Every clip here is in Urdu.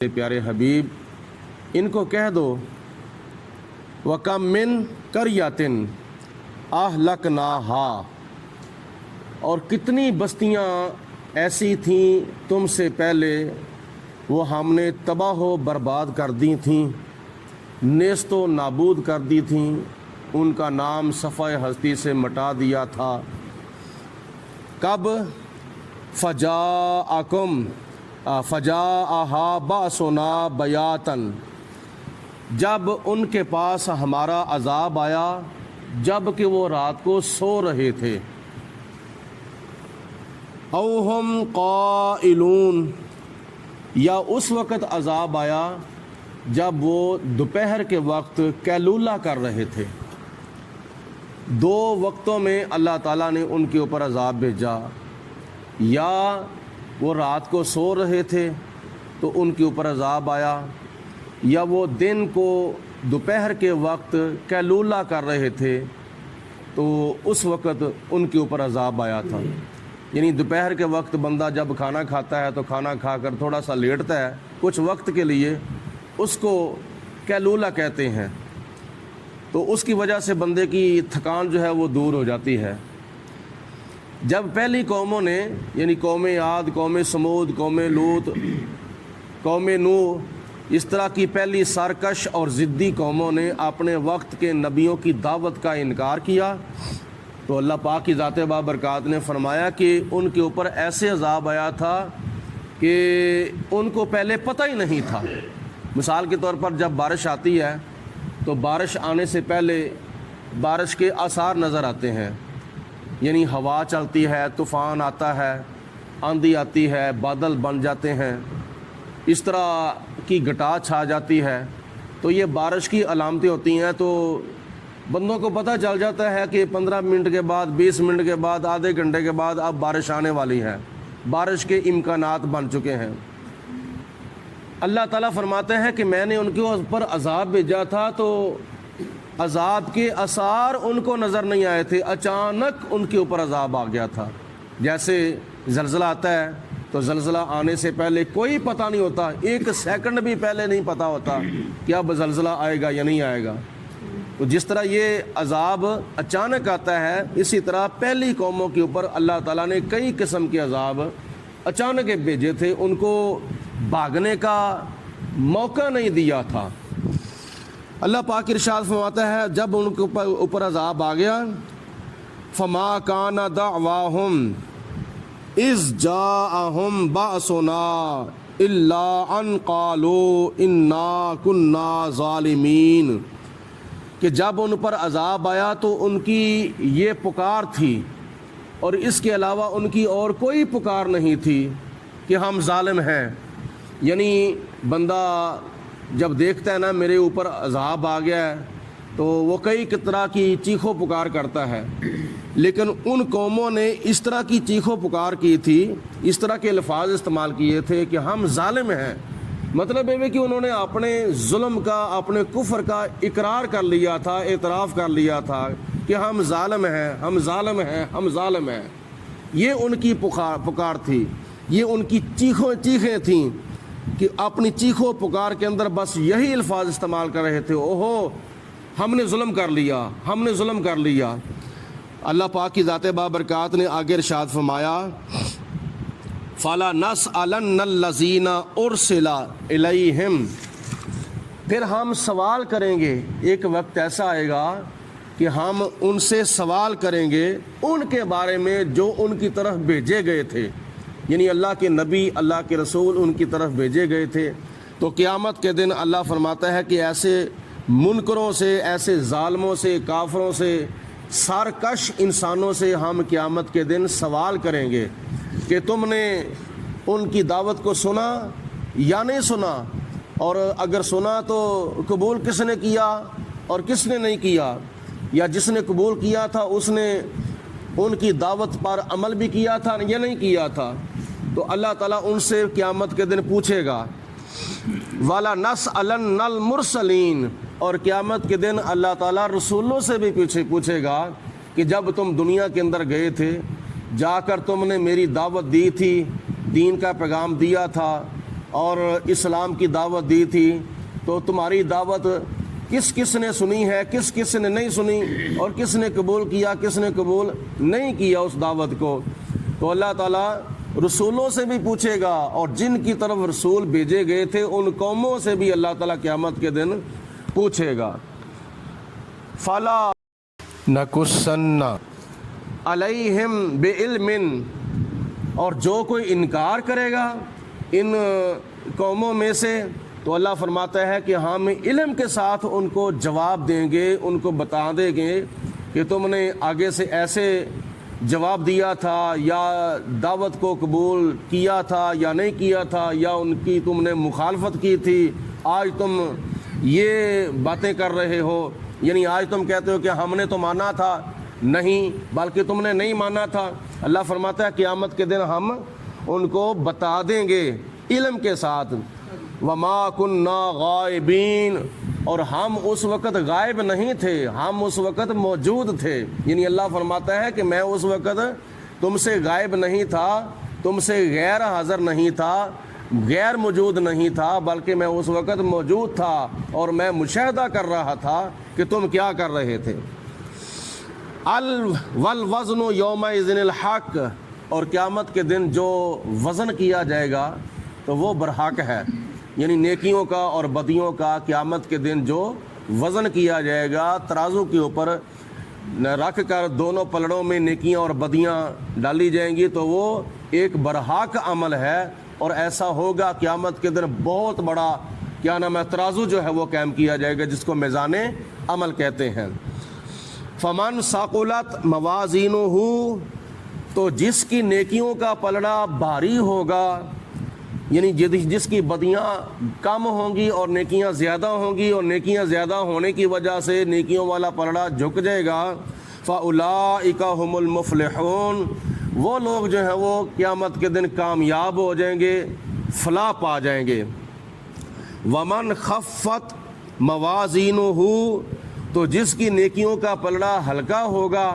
پیارے حبیب ان کو کہہ دو وَكَمْ مِنْ قَرْيَةٍ أَهْلَكْنَاهَا، اور کتنی بستیاں ایسی تھیں تم سے پہلے وہ ہم نے تباہ و برباد کر دی تھیں، نیست و نابود کر دی تھیں، ان کا نام صفحہ ہستی سے مٹا دیا تھا۔ کب فجاءہا بأسنا بیاتن، جب ان کے پاس ہمارا عذاب آیا جب کہ وہ رات کو سو رہے تھے۔ او ہم قائلون، یا اس وقت عذاب آیا جب وہ دوپہر کے وقت قیلولہ کر رہے تھے۔ دو وقتوں میں اللہ تعالیٰ نے ان کے اوپر عذاب بھیجا، یا وہ رات کو سو رہے تھے تو ان کے اوپر عذاب آیا، یا وہ دن کو دوپہر کے وقت قیلولہ کر رہے تھے تو اس وقت ان کے اوپر عذاب آیا تھا۔ یعنی دوپہر کے وقت بندہ جب کھانا کھاتا ہے تو کھانا کھا کر تھوڑا سا لیٹتا ہے کچھ وقت کے لیے، اس کو قیلولہ کہتے ہیں، تو اس کی وجہ سے بندے کی تھکان جو ہے وہ دور ہو جاتی ہے۔ جب پہلی قوموں نے یعنی قوم عاد، قوم سمود، قوم لوط، قوم نوح، اس طرح کی پہلی سرکش اور ضدی قوموں نے اپنے وقت کے نبیوں کی دعوت کا انکار کیا تو اللہ پاک کی ذات بابرکات نے فرمایا کہ ان کے اوپر ایسے عذاب آیا تھا کہ ان کو پہلے پتہ ہی نہیں تھا۔ مثال کے طور پر جب بارش آتی ہے تو بارش آنے سے پہلے بارش کے آثار نظر آتے ہیں، یعنی ہوا چلتی ہے، طوفان آتا ہے، آندھی آتی ہے، بادل بن جاتے ہیں، اس طرح کی گھٹا چھا جاتی ہے، تو یہ بارش کی علامتیں ہوتی ہیں۔ تو بندوں کو پتہ چل جاتا ہے کہ 15 منٹ کے بعد، 20 منٹ کے بعد، آدھے گھنٹے کے بعد اب بارش آنے والی ہے، بارش کے امکانات بن چکے ہیں۔ اللہ تعالیٰ فرماتے ہیں کہ میں نے ان کے اوپر عذاب بھیجا تھا تو عذاب کے آثار ان کو نظر نہیں آئے تھے، اچانک ان کے اوپر عذاب آ گیا تھا۔ جیسے زلزلہ آتا ہے تو زلزلہ آنے سے پہلے کوئی پتہ نہیں ہوتا، ایک سیکنڈ بھی پہلے نہیں پتہ ہوتا کہ اب زلزلہ آئے گا یا نہیں آئے گا۔ تو جس طرح یہ عذاب اچانک آتا ہے، اسی طرح پہلی قوموں کے اوپر اللہ تعالیٰ نے کئی قسم کے عذاب اچانک بھیجے تھے، ان کو بھاگنے کا موقع نہیں دیا تھا۔ اللہ پاک ارشاد فرماتا ہے جب ان کے اوپر عذاب آ گیا، فما کان دعواہم اذ جاءہم بأسنا الا ان قالوا انا کنا ظالمین، کہ جب ان پر عذاب آیا تو ان کی یہ پکار تھی، اور اس کے علاوہ ان کی اور کوئی پکار نہیں تھی کہ ہم ظالم ہیں۔ یعنی بندہ جب دیکھتا ہے نا میرے اوپر عذاب آ گیا ہے تو وہ کئی طرح کی چیخو پکار کرتا ہے، لیکن ان قوموں نے اس طرح کی چیخو پکار کی تھی، اس طرح کے الفاظ استعمال کیے تھے کہ ہم ظالم ہیں۔ مطلب یہ کہ انہوں نے اپنے ظلم کا، اپنے کفر کا اقرار کر لیا تھا، اعتراف کر لیا تھا کہ ہم ظالم ہیں، ہم ظالم ہیں، ہم ظالم ہیں۔ یہ ان کی پکار تھی، یہ ان کی چیخیں تھیں کہ اپنی چیخو پکار کے اندر بس یہی الفاظ استعمال کر رہے تھے، اوہو ہم نے ظلم کر لیا، ہم نے ظلم کر لیا۔ اللہ پاک کی ذات بابرکات نے آگے ارشاد فرمایا فَلَنَسْأَلَنَّ الَّذِينَ أُرْسِلَ إِلَيْهِمْ، پھر ہم سوال کریں گے، ایک وقت ایسا آئے گا کہ ہم ان سے سوال کریں گے ان کے بارے میں جو ان کی طرف بھیجے گئے تھے، یعنی اللہ کے نبی، اللہ کے رسول ان کی طرف بھیجے گئے تھے۔ تو قیامت کے دن اللہ فرماتا ہے کہ ایسے منکروں سے، ایسے ظالموں سے، کافروں سے، سرکش انسانوں سے ہم قیامت کے دن سوال کریں گے کہ تم نے ان کی دعوت کو سنا یا نہیں سنا، اور اگر سنا تو قبول کس نے کیا اور کس نے نہیں کیا، یا جس نے قبول کیا تھا اس نے ان کی دعوت پر عمل بھی کیا تھا یا نہیں کیا تھا۔ تو اللہ تعالیٰ ان سے قیامت کے دن پوچھے گا وَلَنَسْأَلَنَّ الْمُرْسَلِينَ، اور قیامت کے دن اللہ تعالیٰ رسولوں سے بھی پوچھے گا کہ جب تم دنیا کے اندر گئے تھے، جا کر تم نے میری دعوت دی تھی، دین کا پیغام دیا تھا، اور اسلام کی دعوت دی تھی، تو تمہاری دعوت کس کس نے سنی ہے، کس کس نے نہیں سنی، اور کس نے قبول کیا، کس نے قبول نہیں کیا اس دعوت کو۔ تو اللہ تعالیٰ رسولوں سے بھی پوچھے گا، اور جن کی طرف رسول بھیجے گئے تھے ان قوموں سے بھی اللہ تعالیٰ قیامت کے دن پوچھے گا۔ فَلَا نَقُصَّنَّ عَلَيْهِمْ بِعِلْمٍ، اور جو کوئی انکار کرے گا ان قوموں میں سے تو اللہ فرماتا ہے کہ ہم علم کے ساتھ ان کو جواب دیں گے، ان کو بتا دیں گے کہ تم نے آگے سے ایسے جواب دیا تھا، یا دعوت کو قبول کیا تھا یا نہیں کیا تھا، یا ان کی تم نے مخالفت کی تھی، آج تم یہ باتیں کر رہے ہو، یعنی آج تم کہتے ہو کہ ہم نے تو مانا تھا، نہیں بلکہ تم نے نہیں مانا تھا۔ اللہ فرماتا ہے قیامت کے دن ہم ان کو بتا دیں گے علم کے ساتھ۔ وما کننا غائبین، اور ہم اس وقت غائب نہیں تھے، ہم اس وقت موجود تھے، یعنی اللہ فرماتا ہے کہ میں اس وقت تم سے غائب نہیں تھا، تم سے غیر حاضر نہیں تھا، غیر موجود نہیں تھا، بلکہ میں اس وقت موجود تھا اور میں مشاہدہ کر رہا تھا کہ تم کیا کر رہے تھے۔ والوزن یومئذ الحق، اور قیامت کے دن جو وزن کیا جائے گا تو وہ برحق ہے، یعنی نیکیوں کا اور بدیوں کا قیامت کے دن جو وزن کیا جائے گا، ترازو کے اوپر رکھ کر دونوں پلڑوں میں نیکیاں اور بدیاں ڈالی جائیں گی، تو وہ ایک برحق عمل ہے، اور ایسا ہوگا قیامت کے دن بہت بڑا کیا نام ہے ترازو جو ہے وہ قائم کیا جائے گا، جس کو میزان عمل کہتے ہیں۔ فمن ثقلت موازینہ، تو جس کی نیکیوں کا پلڑا بھاری ہوگا، یعنی جس کی بدیاں کم ہوں گی اور نیکیاں زیادہ ہوں گی، اور نیکیاں زیادہ ہونے کی وجہ سے نیکیوں والا پلڑا جھک جائے گا، فَأُولَٰئِكَ هُمُ الْمُفْلِحُونَ، وہ لوگ جو ہیں وہ قیامت کے دن کامیاب ہو جائیں گے، فلاح پا جائیں گے۔ وَمَنْ خَفَّتْ مَوَازِينُهُ، تو جس کی نیکیوں کا پلڑا ہلکا ہوگا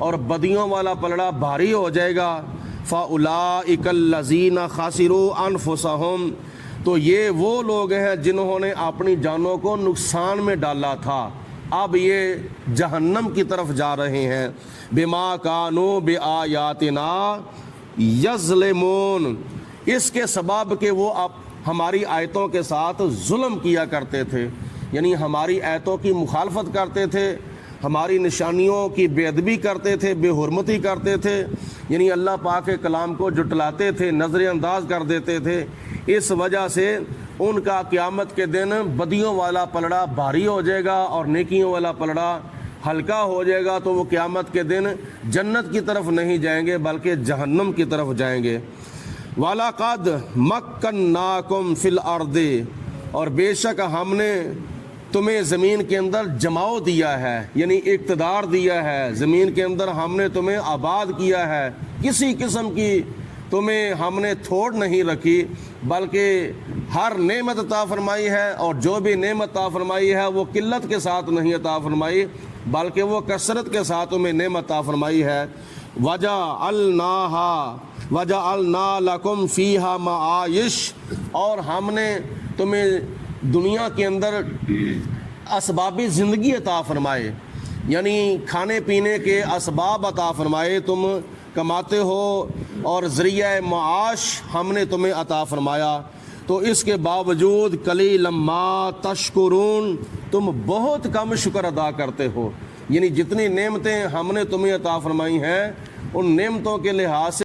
اور بدیوں والا پلڑا بھاری ہو جائے گا، فَأُولَٰئِكَ الَّذِينَ خَسِرُوا أَنفُسَهُمْ، تو یہ وہ لوگ ہیں جنہوں نے اپنی جانوں کو نقصان میں ڈالا تھا، اب یہ جہنم کی طرف جا رہے ہیں۔ بِمَا كَانُوا بِآيَاتِنَا يَظْلِمُونَ، اس کے سبب کہ وہ اب ہماری آیتوں کے ساتھ ظلم کیا کرتے تھے، یعنی ہماری آیتوں کی مخالفت کرتے تھے، ہماری نشانیوں کی بے ادبی کرتے تھے، بے حرمتی کرتے تھے، یعنی اللہ پاک کے کلام کو جھٹلاتے تھے، نظر انداز کر دیتے تھے، اس وجہ سے ان کا قیامت کے دن بدیوں والا پلڑا بھاری ہو جائے گا اور نیکیوں والا پلڑا ہلکا ہو جائے گا، تو وہ قیامت کے دن جنت کی طرف نہیں جائیں گے بلکہ جہنم کی طرف جائیں گے۔ وَلَقَدْ مَكَّنَّاكُمْ فِي الْأَرْضِ، اور بے شک ہم نے تمہیں زمین کے اندر جماؤ دیا ہے، یعنی اقتدار دیا ہے، زمین کے اندر ہم نے تمہیں آباد کیا ہے، کسی قسم کی تمہیں ہم نے تھوڑ نہیں رکھی، بلکہ ہر نعمت عطا فرمائی ہے، اور جو بھی نعمت عطا فرمائی ہے وہ قلت کے ساتھ نہیں عطا فرمائی بلکہ وہ کثرت کے ساتھ تمہیں نعمت عطا فرمائی ہے۔ وَجَعَلْنَا لَكُمْ فِيهَا مَعَائِشَ، اور ہم نے تمہیں دنیا کے اندر اسباب زندگی عطا فرمائے، یعنی کھانے پینے کے اسباب عطا فرمائے، تم کماتے ہو اور ذریعہ معاش ہم نے تمہیں عطا فرمایا، تو اس کے باوجود قلیلا ما تشکرون، تم بہت کم شکر ادا کرتے ہو، یعنی جتنی نعمتیں ہم نے تمہیں عطا فرمائی ہیں ان نعمتوں کے لحاظ سے